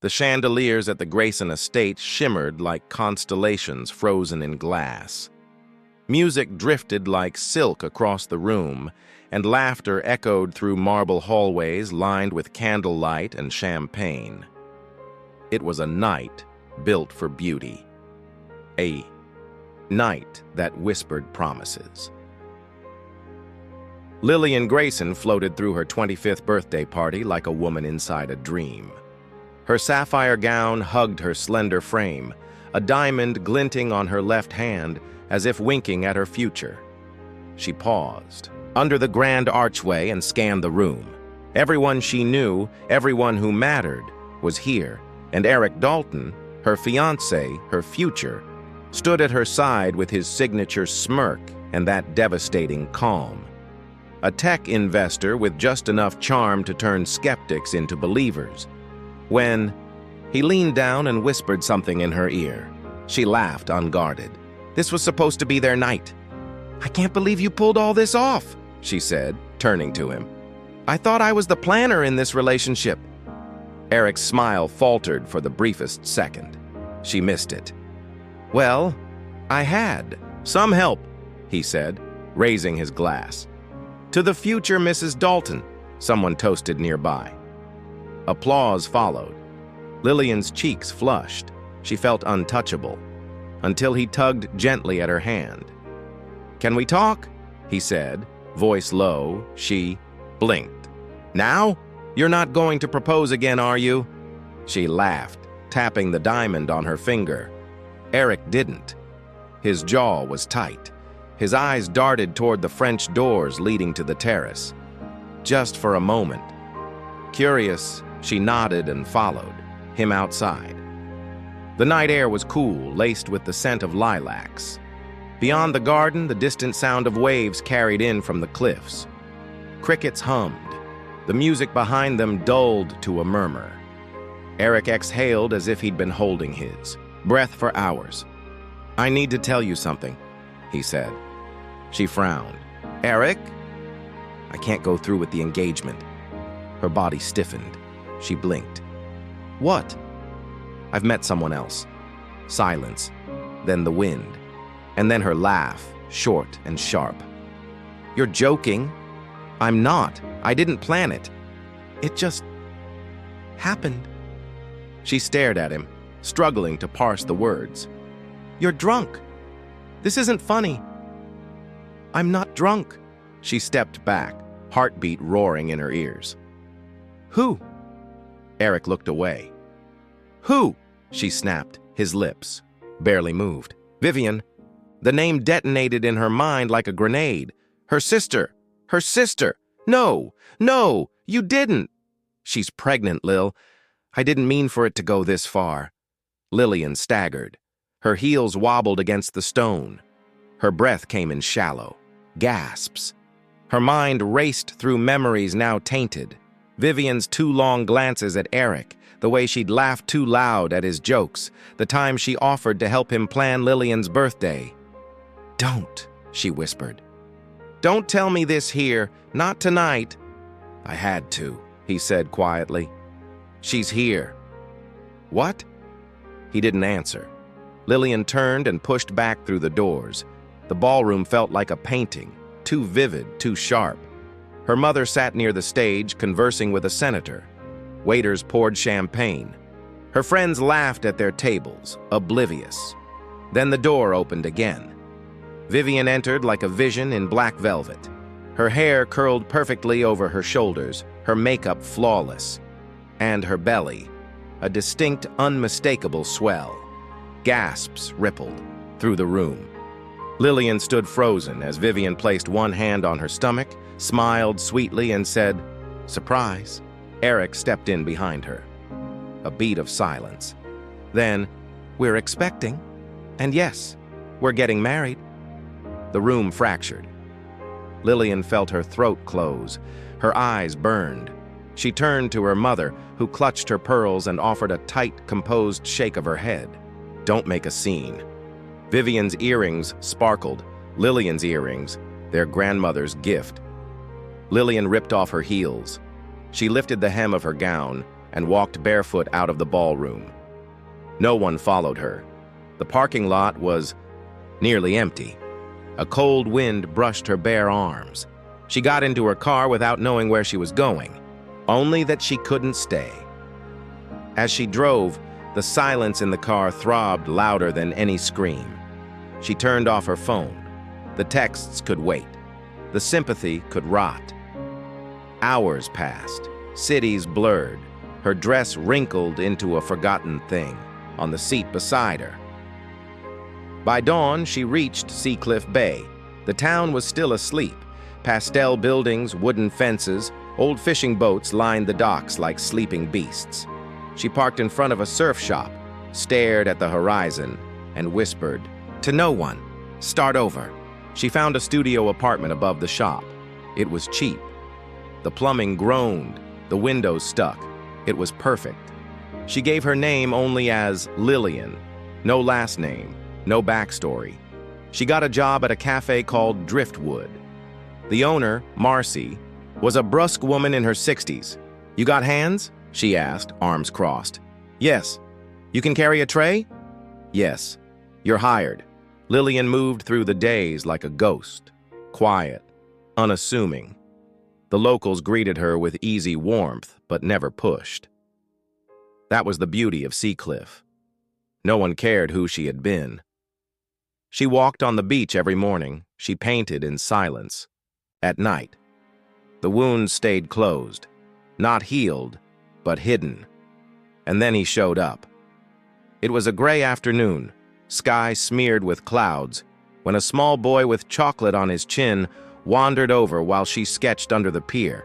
The chandeliers at the Grayson estate shimmered like constellations frozen in glass. Music drifted like silk across the room, and laughter echoed through marble hallways lined with candlelight and champagne. It was a night built for beauty. A night that whispered promises. Lillian Grayson floated through her 25th birthday party like a woman inside a dream. Her sapphire gown hugged her slender frame, a diamond glinting on her left hand as if winking at her future. She paused under the grand archway and scanned the room. Everyone she knew, everyone who mattered, was here, and Eric Dalton, her fiancé, her future, stood at her side with his signature smirk and that devastating calm. A tech investor with just enough charm to turn skeptics into believers. When he leaned down and whispered something in her ear, she laughed unguarded. This was supposed to be their night. "I can't believe you pulled all this off," she said, turning to him. "I thought I was the planner in this relationship." Eric's smile faltered for the briefest second. She missed it. "Well, I had some help," he said, raising his glass. "To the future Mrs. Dalton," someone toasted nearby. Applause followed. Lillian's cheeks flushed. She felt untouchable, until he tugged gently at her hand. "Can we talk?" he said, voice low. She blinked. "Now? You're not going to propose again, are you?" She laughed, tapping the diamond on her finger. Eric didn't. His jaw was tight. His eyes darted toward the French doors leading to the terrace. Just for a moment. Curious, she nodded and followed him outside. The night air was cool, laced with the scent of lilacs. Beyond the garden, the distant sound of waves carried in from the cliffs. Crickets hummed. The music behind them dulled to a murmur. Eric exhaled as if he'd been holding his breath for hours. "I need to tell you something," he said. She frowned. "Eric?" "I can't go through with the engagement." Her body stiffened. She blinked. "What?" "I've met someone else." Silence, then the wind, and then her laugh, short and sharp. "You're joking." "I'm not. I didn't plan it. It just happened." She stared at him, struggling to parse the words. "You're drunk. This isn't funny." "I'm not drunk." She stepped back, heartbeat roaring in her ears. "Who?" Eric looked away. "Who?" she snapped, his lips barely moved. "Vivian." The name detonated in her mind like a grenade. Her sister. Her sister. "No, no, you didn't." "She's pregnant, Lil. I didn't mean for it to go this far." Lillian staggered. Her heels wobbled against the stone. Her breath came in shallow gasps. Her mind raced through memories now tainted. Vivian's two long glances at Eric, the way she'd laughed too loud at his jokes, the time she offered to help him plan Lillian's birthday. "Don't," she whispered. "Don't tell me this here, not tonight." "I had to," he said quietly. "She's here." "What?" He didn't answer. Lillian turned and pushed back through the doors. The ballroom felt like a painting, too vivid, too sharp. Her mother sat near the stage, conversing with a senator. Waiters poured champagne. Her friends laughed at their tables, oblivious. Then the door opened again. Vivian entered like a vision in black velvet. Her hair curled perfectly over her shoulders, her makeup flawless. And her belly, a distinct, unmistakable swell. Gasps rippled through the room. Lillian stood frozen as Vivian placed one hand on her stomach, smiled sweetly, and said, "Surprise." Eric stepped in behind her. A beat of silence. Then, "We're expecting. And yes, we're getting married." The room fractured. Lillian felt her throat close. Her eyes burned. She turned to her mother, who clutched her pearls and offered a tight, composed shake of her head. "Don't make a scene." Vivian's earrings sparkled. Lillian's earrings, their grandmother's gift. Lillian ripped off her heels. She lifted the hem of her gown, and walked barefoot out of the ballroom. No one followed her. The parking lot was nearly empty. A cold wind brushed her bare arms. She got into her car without knowing where she was going, only that she couldn't stay. As she drove, the silence in the car throbbed louder than any scream. She turned off her phone. The texts could wait. The sympathy could rot. Hours passed. Cities blurred. Her dress wrinkled into a forgotten thing on the seat beside her. By dawn, she reached Seacliff Bay. The town was still asleep. Pastel buildings, wooden fences, old fishing boats lined the docks like sleeping beasts. She parked in front of a surf shop, stared at the horizon, and whispered to no one, "Start over." She found a studio apartment above the shop. It was cheap. The plumbing groaned, the windows stuck. It was perfect. She gave her name only as Lillian, no last name, no backstory. She got a job at a cafe called Driftwood. The owner, Marcy, was a brusque woman in her 60s. "You got hands?" she asked, arms crossed. "Yes." "You can carry a tray?" "Yes." "You're hired." Lillian moved through the days like a ghost, quiet, unassuming. The locals greeted her with easy warmth, but never pushed. That was the beauty of Seacliff. No one cared who she had been. She walked on the beach every morning. She painted in silence. At night, the wounds stayed closed, not healed, but hidden. And then he showed up. It was a gray afternoon, sky smeared with clouds, when a small boy with chocolate on his chin wandered over while she sketched under the pier.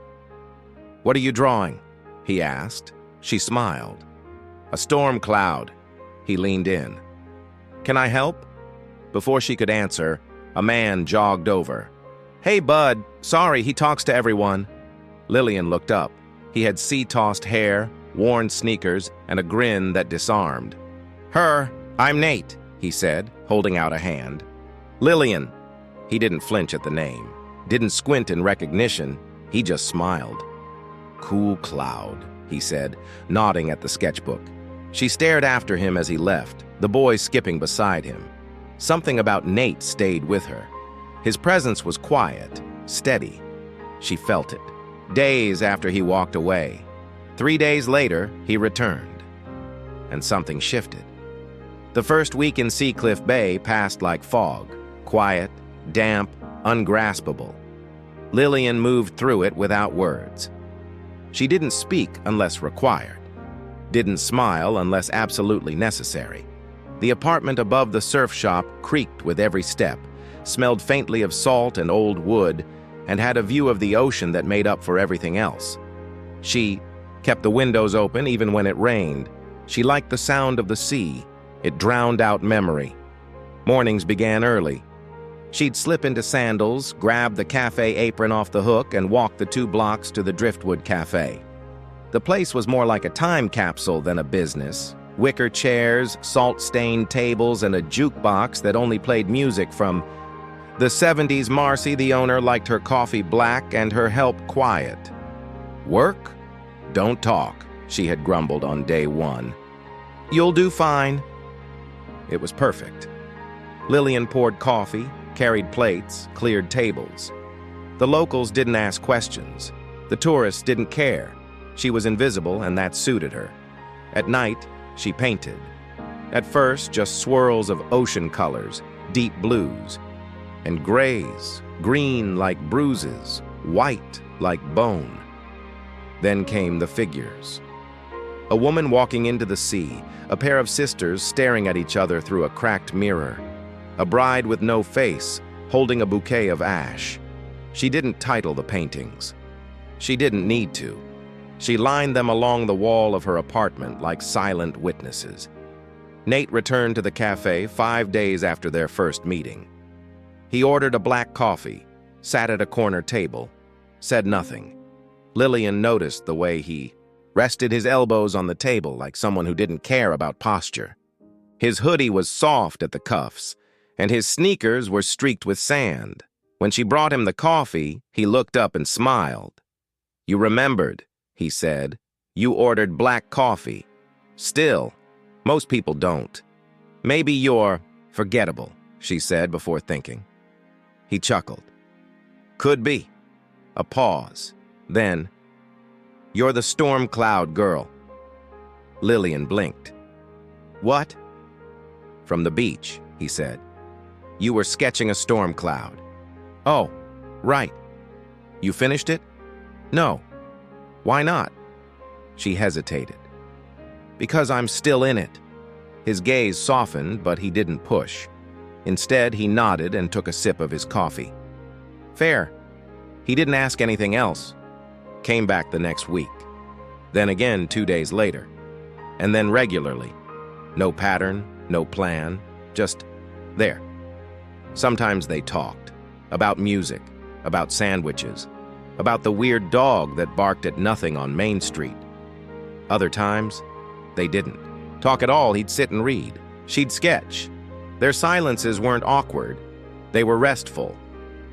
"What are you drawing?" he asked. She smiled. "A storm cloud." He leaned in. "Can I help?" Before she could answer, a man jogged over. "Hey, bud, sorry, he talks to everyone." Lillian looked up. He had sea-tossed hair, worn sneakers, and a grin that disarmed. "Her, I'm Nate," he said, holding out a hand. "Lillian." He didn't flinch at the name, didn't squint in recognition. He just smiled. "Cool cloud," he said, nodding at the sketchbook. She stared after him as he left, the boy skipping beside him. Something about Nate stayed with her. His presence was quiet, steady. She felt it. Days after he walked away. 3 days later, he returned. And something shifted. The first week in Seacliff Bay passed like fog, quiet, damp, ungraspable. Lillian moved through it without words. She didn't speak unless required, didn't smile unless absolutely necessary. The apartment above the surf shop creaked with every step, smelled faintly of salt and old wood, and had a view of the ocean that made up for everything else. She kept the windows open even when it rained. She liked the sound of the sea. It drowned out memory. Mornings began early. She'd slip into sandals, grab the cafe apron off the hook, and walk the 2 blocks to the Driftwood Cafe. The place was more like a time capsule than a business. Wicker chairs, salt-stained tables, and a jukebox that only played music from the 70s. Marcy, the owner, liked her coffee black and her help quiet. "Work? Don't talk," she had grumbled on day 1. "You'll do fine." It was perfect. Lillian poured coffee, carried plates, cleared tables. The locals didn't ask questions. The tourists didn't care. She was invisible, and that suited her. At night, she painted. At first, just swirls of ocean colors, deep blues, and grays, green like bruises, white like bone. Then came the figures. A woman walking into the sea, a pair of sisters staring at each other through a cracked mirror, a bride with no face, holding a bouquet of ash. She didn't title the paintings. She didn't need to. She lined them along the wall of her apartment like silent witnesses. Nate returned to the cafe 5 days after their first meeting. He ordered a black coffee, sat at a corner table, said nothing. Lillian noticed the way he rested his elbows on the table like someone who didn't care about posture. His hoodie was soft at the cuffs, and his sneakers were streaked with sand. When she brought him the coffee, he looked up and smiled. "You remembered," he said. You ordered black coffee. Still, most people don't. Maybe you're forgettable, she said before thinking. He chuckled. Could be. A pause. Then, you're the storm cloud girl. Lillian blinked. What? From the beach, he said. You were sketching a storm cloud. Oh, right. You finished it? No. Why not? She hesitated. Because I'm still in it. His gaze softened, but he didn't push. Instead, he nodded and took a sip of his coffee. Fair. He didn't ask anything else. Came back the next week. Then again 2 days later. And then regularly. No pattern, no plan, just there. Sometimes they talked. About music, about sandwiches, about the weird dog that barked at nothing on Main Street. Other times, they didn't talk at all. He'd sit and read. She'd sketch. Their silences weren't awkward. They were restful.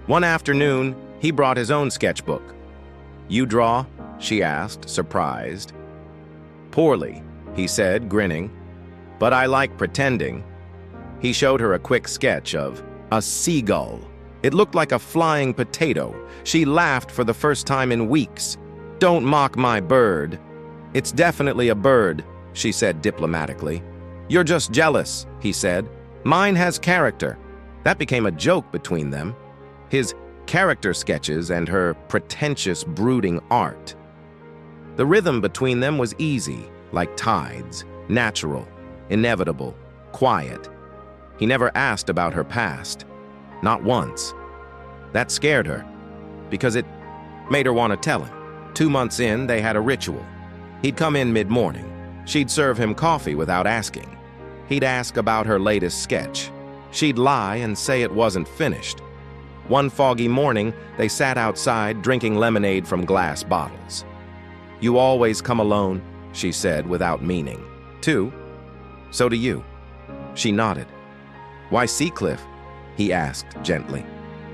One afternoon, he brought his own sketchbook. You draw? She asked, surprised. Poorly, he said, grinning. But I like pretending. He showed her a quick sketch of a seagull. It looked like a flying potato. She laughed for the first time in weeks. Don't mock my bird. It's definitely a bird, she said diplomatically. You're just jealous, he said. Mine has character. That became a joke between them. His character sketches and her pretentious, brooding art. The rhythm between them was easy, like tides, natural, inevitable, quiet. He never asked about her past. Not once. That scared her, because it made her want to tell him. 2 months in, they had a ritual. He'd come in mid-morning. She'd serve him coffee without asking. He'd ask about her latest sketch. She'd lie and say it wasn't finished. One foggy morning, they sat outside drinking lemonade from glass bottles. You always come alone, she said without meaning. Too? So do you. She nodded. Why Seacliff? He asked gently.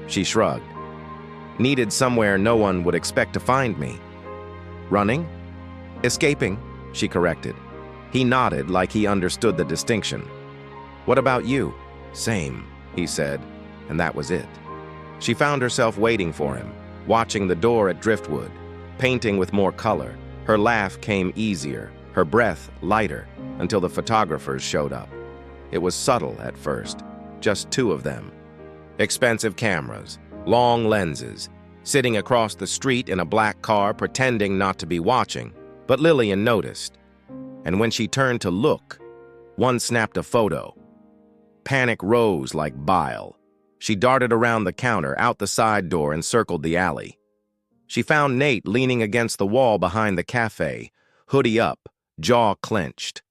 She shrugged. Needed somewhere no one would expect to find me. Running? Escaping, she corrected. He nodded like he understood the distinction. What about you? Same, he said, and that was it. She found herself waiting for him, watching the door at Driftwood, painting with more color. Her laugh came easier, her breath lighter, until the photographers showed up. It was subtle at first, just 2 of them. Expensive cameras, long lenses, sitting across the street in a black car pretending not to be watching, but Lillian noticed. And when she turned to look, one snapped a photo. Panic rose like bile. She darted around the counter, out the side door, and circled the alley. She found Nate leaning against the wall behind the cafe, hoodie up, jaw clenched.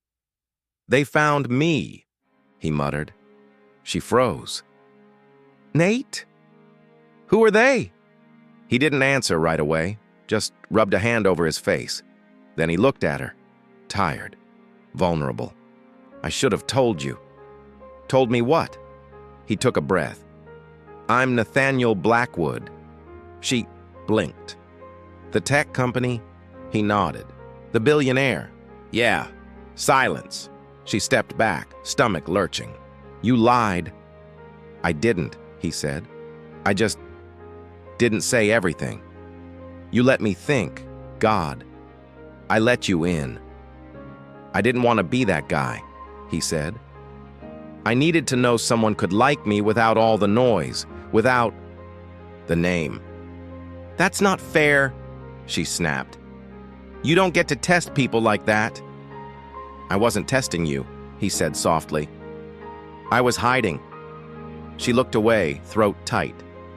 They found me, he muttered. She froze. Nate? Who are they? He didn't answer right away, just rubbed a hand over his face. Then he looked at her, tired, vulnerable. I should have told you. Told me what? He took a breath. I'm Nathaniel Blackwood. She blinked. The tech company? He nodded. The billionaire? Yeah. Silence. She stepped back, stomach lurching. You lied. I didn't, he said. I just didn't say everything. You let me think, God. I let you in. I didn't want to be that guy, he said. I needed to know someone could like me without all the noise, without the name. That's not fair, she snapped. You don't get to test people like that. I wasn't testing you, he said softly. I was hiding. She looked away, throat tight.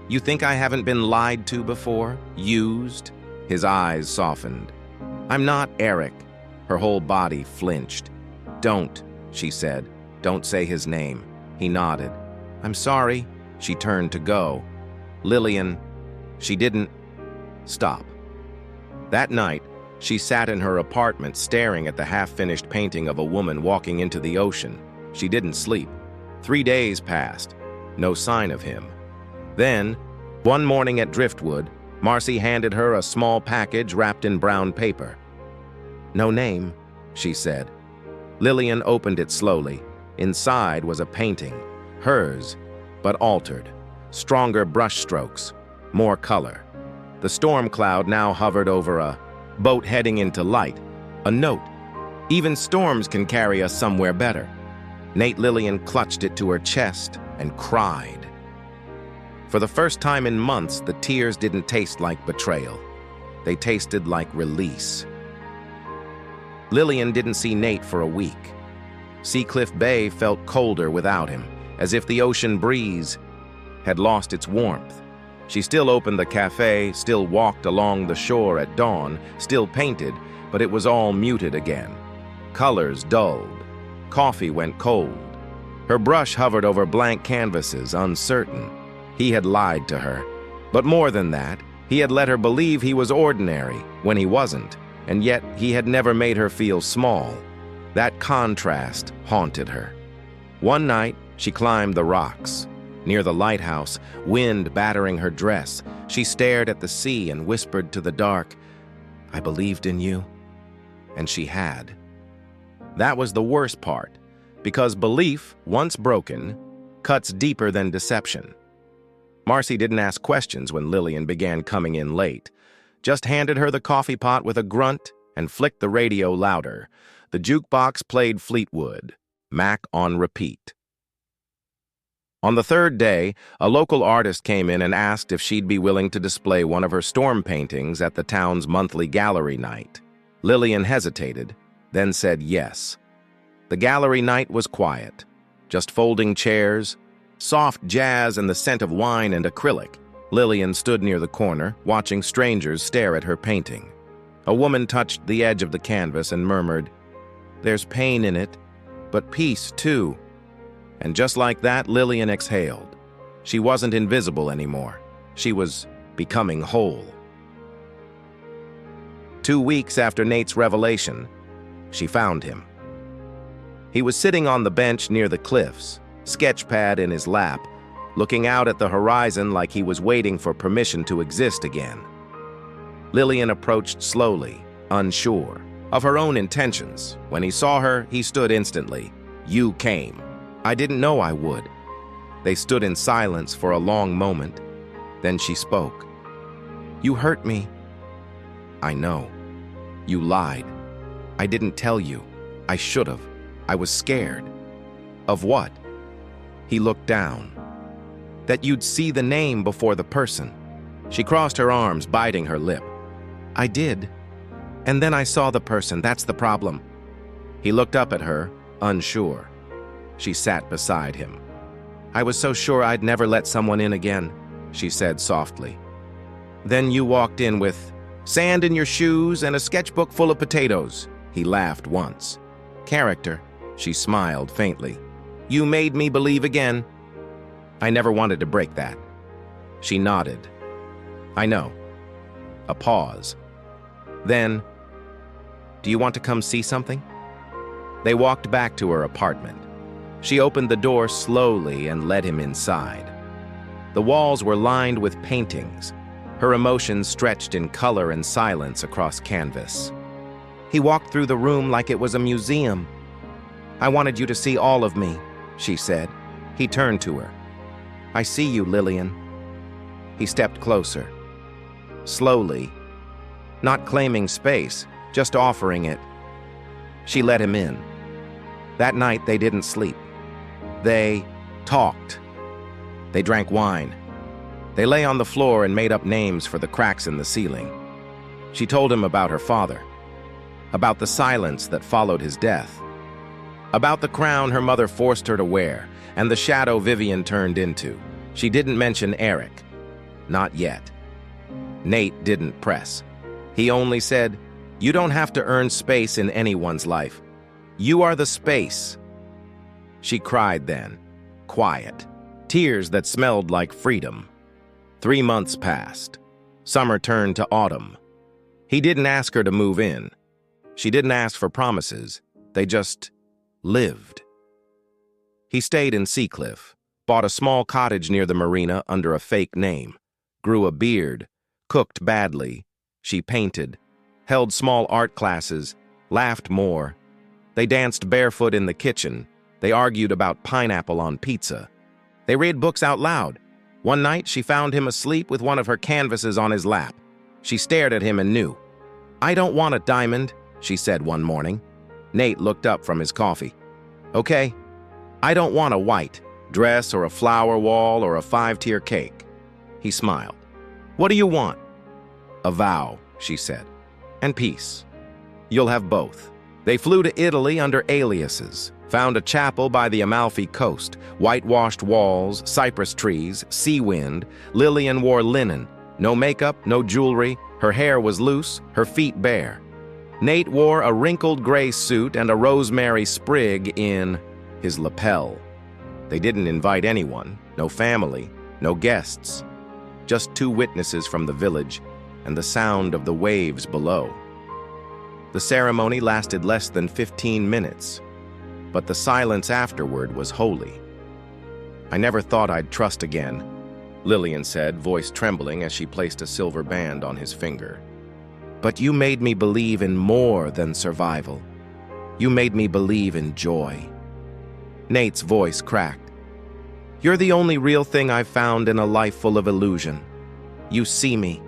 You think I haven't been lied to before? Used? His eyes softened. I'm not Eric. Her whole body flinched. Don't, she said. Don't say his name. He nodded. I'm sorry. She turned to go. Lillian, she didn't stop. That night, she sat in her apartment staring at the half-finished painting of a woman walking into the ocean. She didn't sleep. 3 days passed. No sign of him. Then, one morning at Driftwood, Marcy handed her a small package wrapped in brown paper. "No name," she said. Lillian opened it slowly. Inside was a painting, hers, but altered. Stronger brush strokes, more color. The storm cloud now hovered over a boat heading into light, a note. Even storms can carry us somewhere better. Lillian clutched it to her chest and cried. For the first time in months, the tears didn't taste like betrayal. They tasted like release. Lillian didn't see Nate for a week. Seacliff Bay felt colder without him, as if the ocean breeze had lost its warmth. She still opened the cafe, still walked along the shore at dawn, still painted, but it was all muted again. Colors dulled. Coffee went cold. Her brush hovered over blank canvases, uncertain. He had lied to her. But more than that, he had let her believe he was ordinary when he wasn't, and yet he had never made her feel small. That contrast haunted her. One night, she climbed the rocks. Near the lighthouse, wind battering her dress, she stared at the sea and whispered to the dark, "I believed in you." And she had. That was the worst part, because belief, once broken, cuts deeper than deception. Marcy didn't ask questions when Lillian began coming in late, just handed her the coffee pot with a grunt and flicked the radio louder. The jukebox played Fleetwood, Mac on repeat. On the third day, a local artist came in and asked if she'd be willing to display one of her storm paintings at the town's monthly gallery night. Lillian hesitated, then said yes. The gallery night was quiet, just folding chairs, soft jazz and the scent of wine and acrylic. Lillian stood near the corner, watching strangers stare at her painting. A woman touched the edge of the canvas and murmured, "There's pain in it, but peace too." And just like that, Lillian exhaled. She wasn't invisible anymore. She was becoming whole. 2 weeks after Nate's revelation, she found him. He was sitting on the bench near the cliffs, sketchpad in his lap, looking out at the horizon like he was waiting for permission to exist again. Lillian approached slowly, unsure of her own intentions. When he saw her, he stood instantly. "You came. I didn't know I would." They stood in silence for a long moment. Then she spoke. "You hurt me." "I know. You lied. I didn't tell you. I should have. I was scared." "Of what?" He looked down. "That you'd see the name before the person." She crossed her arms, biting her lip. "I did. And then I saw the person. That's the problem." He looked up at her, unsure. She sat beside him. "I was so sure I'd never let someone in again," she said softly. "Then you walked in with sand in your shoes and a sketchbook full of potatoes." He laughed once. "Character," she smiled faintly. "You made me believe again." "I never wanted to break that." She nodded. "I know." A pause. Then, "Do you want to come see something?" They walked back to her apartment. She opened the door slowly and led him inside. The walls were lined with paintings, her emotions stretched in color and silence across canvas. He walked through the room like it was a museum. "I wanted you to see all of me," she said. He turned to her. "I see you, Lillian." He stepped closer. Slowly, not claiming space, just offering it. She let him in. That night they didn't sleep. They talked. They drank wine. They lay on the floor and made up names for the cracks in the ceiling. She told him about her father, about the silence that followed his death, about the crown her mother forced her to wear, and the shadow Vivian turned into. She didn't mention Eric. Not yet. Nate didn't press. He only said, "You don't have to earn space in anyone's life. You are the space." She cried then, quiet, tears that smelled like freedom. 3 months passed. Summer turned to autumn. He didn't ask her to move in. She didn't ask for promises. They just lived. He stayed in Seacliff, bought a small cottage near the marina under a fake name, grew a beard, cooked badly. She painted, held small art classes, laughed more. They danced barefoot in the kitchen. They argued about pineapple on pizza. They read books out loud. One night, she found him asleep with one of her canvases on his lap. She stared at him and knew. "I don't want a diamond," she said one morning. Nate looked up from his coffee. "Okay, I don't want a white dress or a flower wall or a 5-tier cake." He smiled. "What do you want?" "A vow," she said, "and peace. You'll have both." They flew to Italy under aliases, found a chapel by the Amalfi Coast, whitewashed walls, cypress trees, sea wind. Lillian wore linen, no makeup, no jewelry, her hair was loose, her feet bare. Nate wore a wrinkled gray suit and a rosemary sprig in his lapel. They didn't invite anyone, no family, no guests, just 2 witnesses from the village and the sound of the waves below. The ceremony lasted less than 15 minutes, but the silence afterward was holy. "I never thought I'd trust again," Lillian said, voice trembling as she placed a silver band on his finger. "But you made me believe in more than survival. You made me believe in joy." Nate's voice cracked. "You're the only real thing I've found in a life full of illusion. You see me.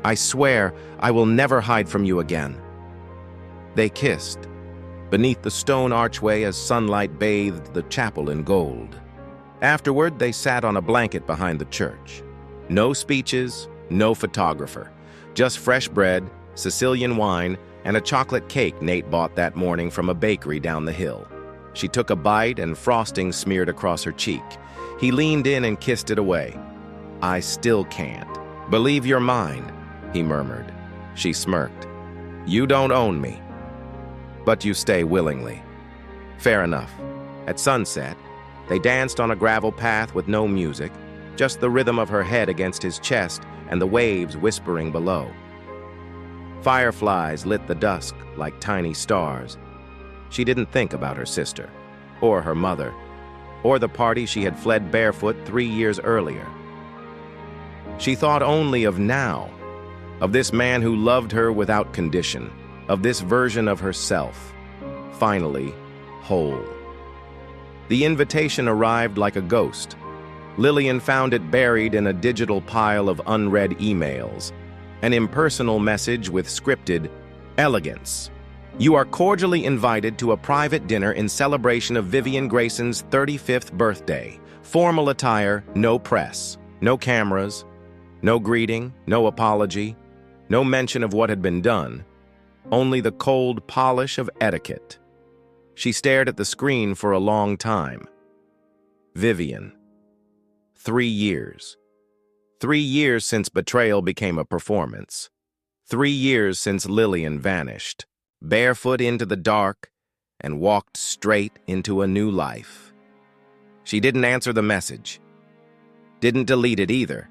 I swear I will never hide from you again." They kissed, beneath the stone archway as sunlight bathed the chapel in gold. Afterward, they sat on a blanket behind the church. No speeches, no photographer, just fresh bread, Sicilian wine, and a chocolate cake Nate bought that morning from a bakery down the hill. She took a bite and frosting smeared across her cheek. He leaned in and kissed it away. "I still can't believe you're mine," he murmured. She smirked. "You don't own me, but you stay willingly." Fair enough. At sunset, they danced on a gravel path with no music, just the rhythm of her head against his chest and the waves whispering below. Fireflies lit the dusk like tiny stars. She didn't think about her sister, or her mother, or the party she had fled barefoot 3 years earlier. She thought only of now, of this man who loved her without condition, of this version of herself, finally whole. The invitation arrived like a ghost. Lillian found it buried in a digital pile of unread emails, an impersonal message with scripted elegance. "You are cordially invited to a private dinner in celebration of Vivian Grayson's 35th birthday. Formal attire, no press, no cameras, no greeting, no apology, no mention of what had been done, only the cold polish of etiquette." She stared at the screen for a long time. Vivian. 3 years. 3 years since betrayal became a performance. 3 years since Lillian vanished, barefoot into the dark, and walked straight into a new life. She didn't answer the message. Didn't delete it either.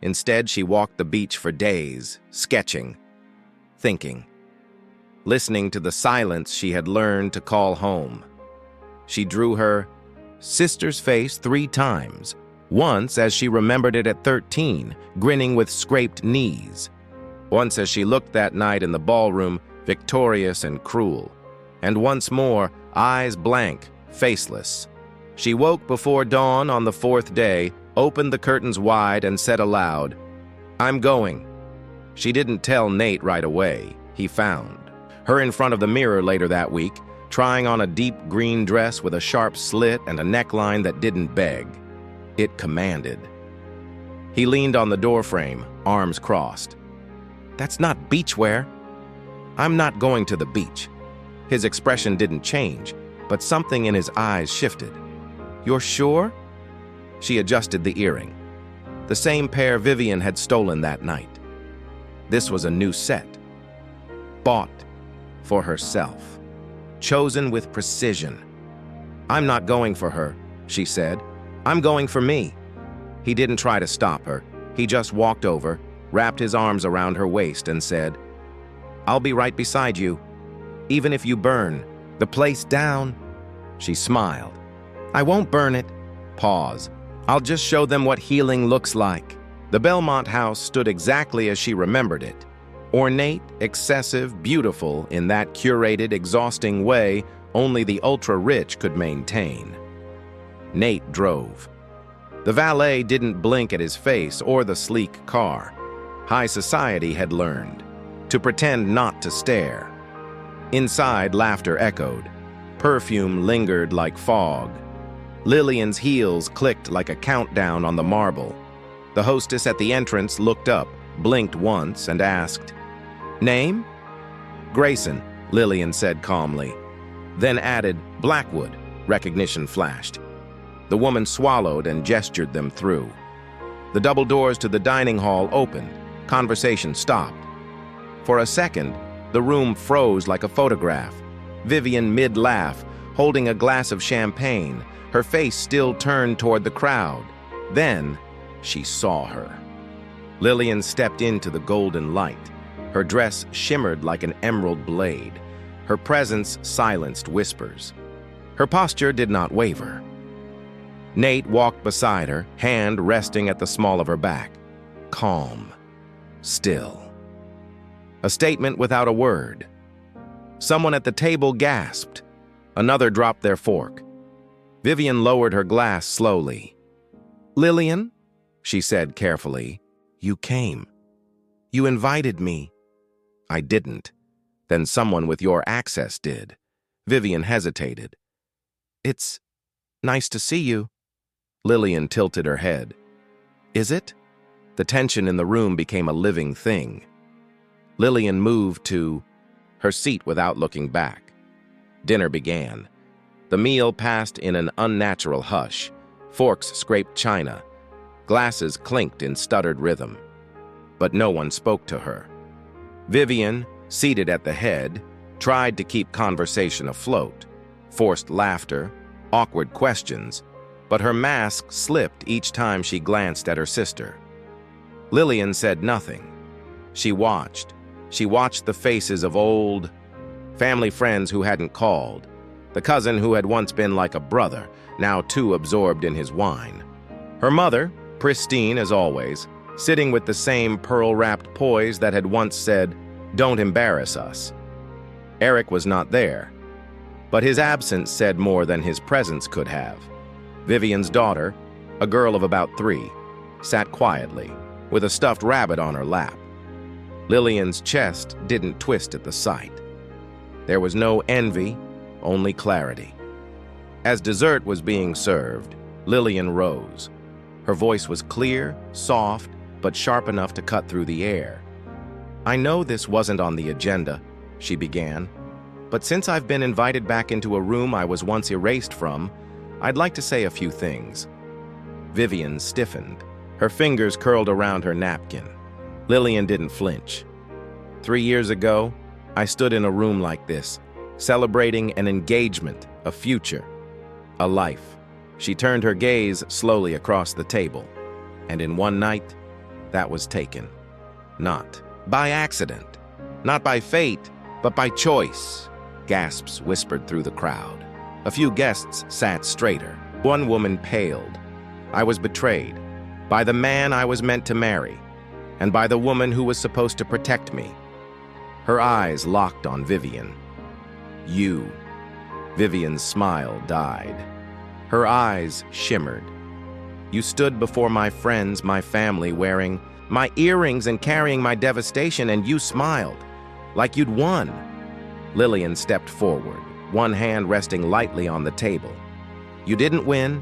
Instead, she walked the beach for days, sketching, thinking, listening to the silence she had learned to call home. She drew her sister's face 3 times, once as she remembered it at 13, grinning with scraped knees. Once as she looked that night in the ballroom, victorious and cruel. And once more, eyes blank, faceless. She woke before dawn on the 4th day, opened the curtains wide and said aloud, "I'm going." She didn't tell Nate right away. He found her in front of the mirror later that week, trying on a deep green dress with a sharp slit and a neckline that didn't beg. It commanded. He leaned on the doorframe, arms crossed. "That's not beachwear." "I'm not going to the beach." His expression didn't change, but something in his eyes shifted. "You're sure?" She adjusted the earring. The same pair Vivian had stolen that night. This was a new set. Bought for herself. Chosen with precision. "I'm not going for her," she said. "I'm going for me." He didn't try to stop her. He just walked over, wrapped his arms around her waist and said, "I'll be right beside you, even if you burn the place down." She smiled. "I won't burn it." Pause. "I'll just show them what healing looks like." The Belmont house stood exactly as she remembered it. Ornate, excessive, beautiful in that curated, exhausting way only the ultra-rich could maintain. Nate drove. The valet didn't blink at his face or the sleek car. High society had learned to pretend not to stare. Inside, laughter echoed. Perfume lingered like fog. Lillian's heels clicked like a countdown on the marble. The hostess at the entrance looked up, blinked once, and asked, "Name?" "Grayson," Lillian said calmly. Then added, "Blackwood." Recognition flashed. The woman swallowed and gestured them through. The double doors to the dining hall opened. Conversation stopped. For a second, the room froze like a photograph. Vivian mid-laugh, holding a glass of champagne, her face still turned toward the crowd. Then, she saw her. Lillian stepped into the golden light. Her dress shimmered like an emerald blade. Her presence silenced whispers. Her posture did not waver. Nate walked beside her, hand resting at the small of her back. Calm. Still. A statement without a word. Someone at the table gasped. Another dropped their fork. Vivian lowered her glass slowly. "Lillian," she said carefully, "you came. You invited me." "I didn't. Then someone with your access did." Vivian hesitated. "It's nice to see you." Lillian tilted her head. "Is it?" The tension in the room became a living thing. Lillian moved to her seat without looking back. Dinner began. The meal passed in an unnatural hush. Forks scraped china. Glasses clinked in stuttered rhythm. But no one spoke to her. Vivian, seated at the head, tried to keep conversation afloat. Forced laughter, awkward questions, but her mask slipped each time she glanced at her sister. Lillian said nothing. She watched. She watched the faces of old family friends who hadn't called, the cousin who had once been like a brother, now too absorbed in his wine. Her mother, pristine as always, sitting with the same pearl-wrapped poise that had once said, "Don't embarrass us." Eric was not there, but his absence said more than his presence could have. Vivian's daughter, a girl of about 3, sat quietly, with a stuffed rabbit on her lap. Lillian's chest didn't twist at the sight. There was no envy, only clarity. As dessert was being served, Lillian rose. Her voice was clear, soft, but sharp enough to cut through the air. "I know this wasn't on the agenda," she began, "but since I've been invited back into a room I was once erased from, I'd like to say a few things." Vivian stiffened. Her fingers curled around her napkin. Lillian didn't flinch. 3 years ago, I stood in a room like this, celebrating an engagement, a future, a life. She turned her gaze slowly across the table, and in one night, that was taken. Not by accident, not by fate, but by choice. Gasps whispered through the crowd. A few guests sat straighter. One woman paled. I was betrayed by the man I was meant to marry, and by the woman who was supposed to protect me. Her eyes locked on Vivian. "You." Vivian's smile died. Her eyes shimmered. "You stood before my friends, my family, wearing my earrings and carrying my devastation, and you smiled, like you'd won." Lillian stepped forward, one hand resting lightly on the table. "You didn't win.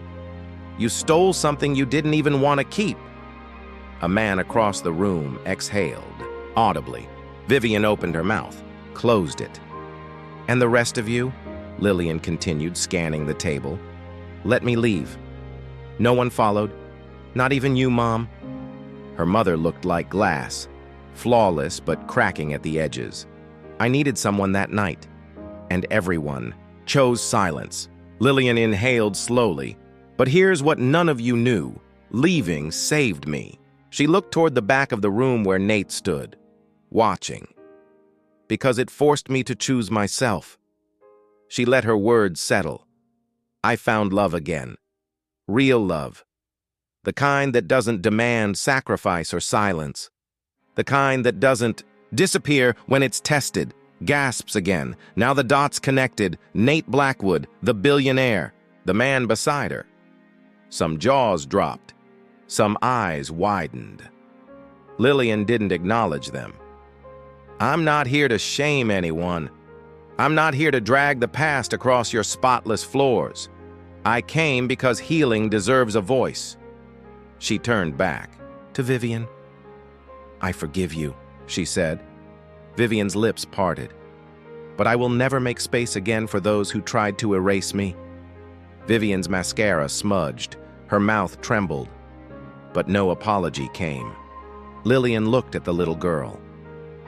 You stole something you didn't even want to keep." A man across the room exhaled, audibly. Vivian opened her mouth, closed it. "And the rest of you?" Lillian continued, scanning the table. "Let me leave." No one followed. "Not even you, Mom?" Her mother looked like glass, flawless but cracking at the edges. "I needed someone that night." And everyone chose silence. Lillian inhaled slowly. "But here's what none of you knew. Leaving saved me." She looked toward the back of the room where Nate stood, watching. "Because it forced me to choose myself." She let her words settle. "I found love again. Real love. The kind that doesn't demand sacrifice or silence. The kind that doesn't Disappear when it's tested. Gasps again. Now the dots connected. Nate Blackwood, the billionaire, the man beside her. Some jaws dropped. Some eyes widened. Lillian didn't acknowledge them. I'm not here to shame anyone. I'm not here to drag the past across your spotless floors. I came because healing deserves a voice. She turned back to Vivian. I forgive you, she said. Vivian's lips parted. But I will never make space again for those who tried to erase me. Vivian's mascara smudged. Her mouth trembled. But no apology came. Lillian looked at the little girl.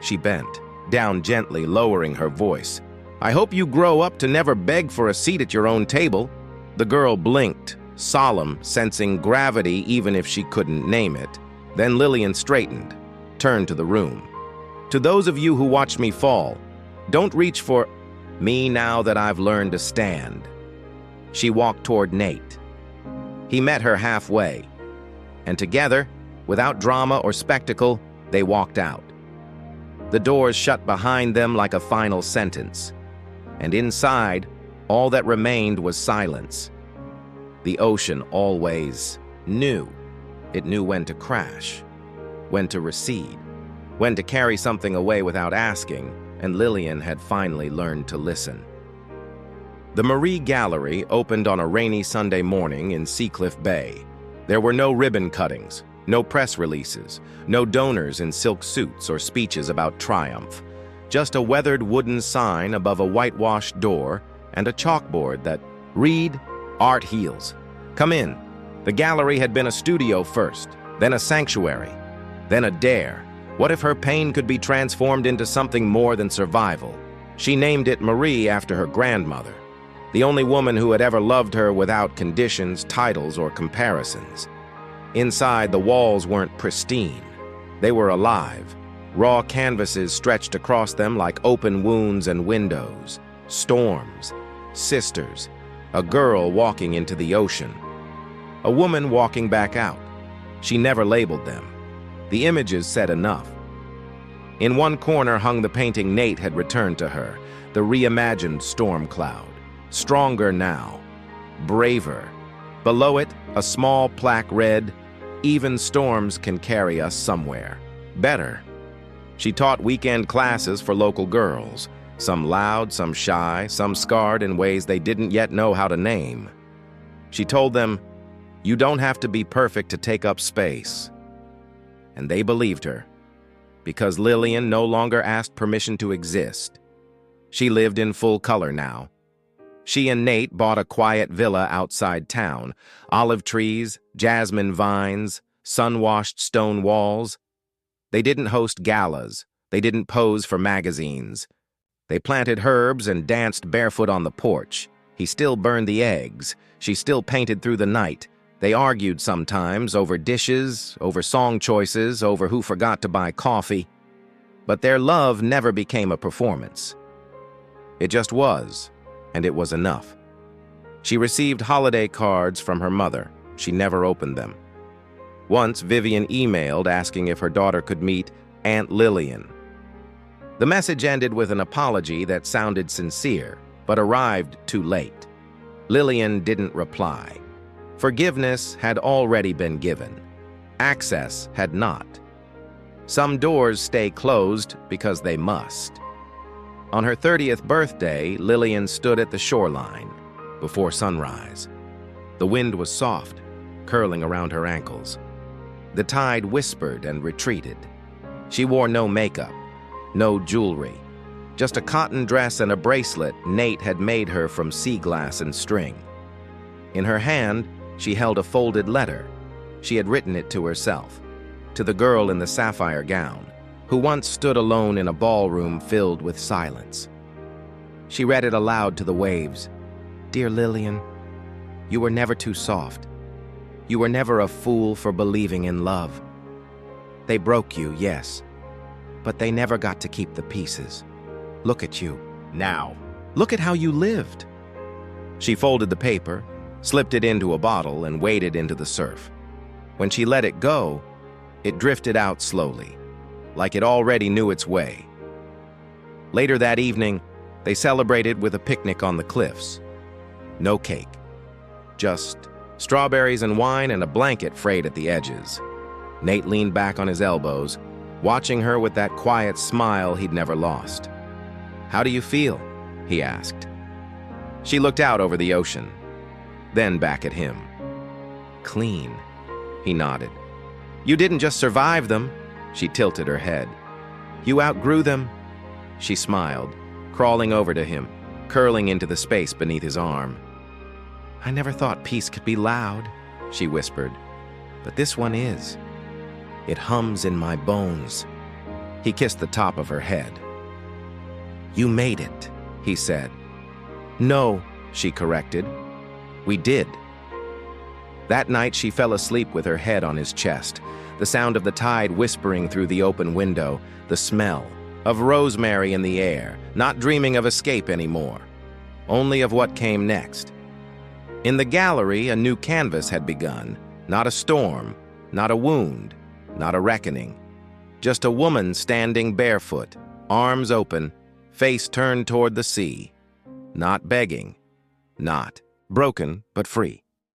She bent, down gently, lowering her voice. I hope you grow up to never beg for a seat at your own table. The girl blinked, solemn, sensing gravity even if she couldn't name it. Then Lillian straightened, turned to the room. To those of you who watched me fall, don't reach for me now that I've learned to stand. She walked toward Nate. He met her halfway, and together, without drama or spectacle, they walked out. The doors shut behind them like a final sentence, and inside, all that remained was silence. The ocean always knew. It knew when to crash, when to recede, when to carry something away without asking, and Lillian had finally learned to listen. The Marie Gallery opened on a rainy Sunday morning in Seacliff Bay. There were no ribbon cuttings, no press releases, no donors in silk suits or speeches about triumph. Just a weathered wooden sign above a whitewashed door and a chalkboard that read, Art Heals. Come in. The gallery had been a studio first, then a sanctuary, then a dare. What if her pain could be transformed into something more than survival? She named it Marie after her grandmother, the only woman who had ever loved her without conditions, titles, or comparisons. Inside, the walls weren't pristine. They were alive. Raw canvases stretched across them like open wounds and windows. Storms, sisters, a girl walking into the ocean, a woman walking back out. She never labeled them. The images said enough. In one corner hung the painting Nate had returned to her, the reimagined storm cloud. Stronger now, braver. Below it, a small plaque read, Even storms can carry us somewhere. Better. She taught weekend classes for local girls, some loud, some shy, some scarred in ways they didn't yet know how to name. She told them, you don't have to be perfect to take up space. And they believed her, because Lillian no longer asked permission to exist. She lived in full color now. She and Nate bought a quiet villa outside town, olive trees, jasmine vines, sun-washed stone walls. They didn't host galas. They didn't pose for magazines. They planted herbs and danced barefoot on the porch. He still burned the eggs. She still painted through the night. They argued sometimes over dishes, over song choices, over who forgot to buy coffee. But their love never became a performance. It just was, and it was enough. She received holiday cards from her mother. She never opened them. Once, Vivian emailed asking if her daughter could meet Aunt Lillian. The message ended with an apology that sounded sincere, but arrived too late. Lillian didn't reply. Forgiveness had already been given. Access had not. Some doors stay closed because they must. On her 30th birthday, Lillian stood at the shoreline before sunrise. The wind was soft, curling around her ankles. The tide whispered and retreated. She wore no makeup, no jewelry, just a cotton dress and a bracelet Nate had made her from sea glass and string. In her hand, she held a folded letter. She had written it to herself, to the girl in the sapphire gown, who once stood alone in a ballroom filled with silence. She read it aloud to the waves. Dear Lillian, you were never too soft. You were never a fool for believing in love. They broke you, yes, but they never got to keep the pieces. Look at you now. Look at how you lived. She folded the paper, slipped it into a bottle, and waded into the surf. When she let it go, it drifted out slowly, like it already knew its way. Later that evening, they celebrated with a picnic on the cliffs. No cake. Just strawberries and wine and a blanket frayed at the edges. Nate leaned back on his elbows, watching her with that quiet smile he'd never lost. "How do you feel?" he asked. She looked out over the ocean, then back at him. "Clean," he nodded. "You didn't just survive them," she tilted her head. "You outgrew them." She smiled, crawling over to him, curling into the space beneath his arm. "I never thought peace could be loud," she whispered, "but this one is. It hums in my bones." He kissed the top of her head. "You made it," he said. "No," she corrected. "We did." That night she fell asleep with her head on his chest, the sound of the tide whispering through the open window, the smell of rosemary in the air, not dreaming of escape anymore, only of what came next. In the gallery, a new canvas had begun, not a storm, not a wound, not a reckoning. Just a woman standing barefoot, arms open, face turned toward the sea. Not begging, not broken, but free.